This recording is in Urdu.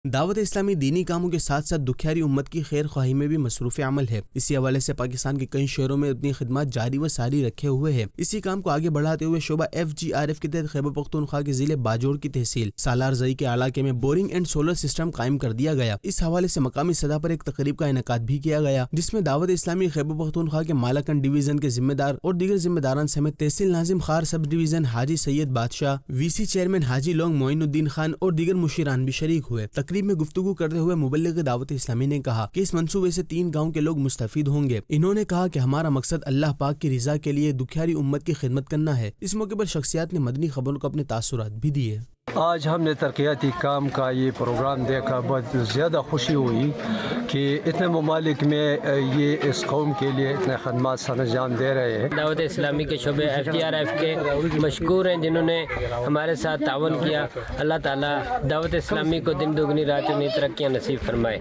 دعوت اسلامی دینی کاموں کے ساتھ ساتھ دکھیاری امت کی خیر خواہی میں بھی مصروف عمل ہے۔ اسی حوالے سے پاکستان کے کئی شہروں میں اپنی خدمات جاری و ساری رکھے ہوئے ہے۔ اسی کام کو آگے بڑھاتے ہوئے شعبہ FGRF کے تحت خیبر پختونخوا کے ضلع باجوڑ کی تحصیل سالار زئی کے علاقے میں بورنگ اینڈ سولر سسٹم قائم کر دیا گیا۔ اس حوالے سے مقامی سطح پر ایک تقریب کا انعقاد بھی کیا گیا، جس میں دعوت اسلامی خیبر پختونخوا کے مالاکنڈ ڈویژن کے ذمہ دار اور دیگر ذمہ داران سمیت تحصیل ناظم خار سب ڈویژن حاجی سید بادشاہ، VC چیئرمین حاجی لونگ معین الدین خان اور دیگر مشیران بھی شریک ہوئے۔ تقریب میں گفتگو کرتے ہوئے مبلغ دعوت اسلامی نے کہا کہ اس منصوبے سے 3 گاؤں کے لوگ مستفید ہوں گے۔ انہوں نے کہا کہ ہمارا مقصد اللہ پاک کی رضا کے لیے دکھیاری امت کی خدمت کرنا ہے۔ اس موقع پر شخصیات نے مدنی خبروں کو اپنے تاثرات بھی دیے۔ آج ہم نے ترقیاتی کام کا یہ پروگرام دیکھا، بہت زیادہ خوشی ہوئی کہ اتنے ممالک میں یہ اس قوم کے لیے اتنے خدمات سر انجام دے رہے ہیں۔ دعوت اسلامی کے شعبے FGRF کے مشکور ہیں جنہوں نے ہمارے ساتھ تعاون کیا۔ اللہ تعالیٰ دعوت اسلامی کو دن دگنی رات چگنی ترقیاں نصیب فرمائے۔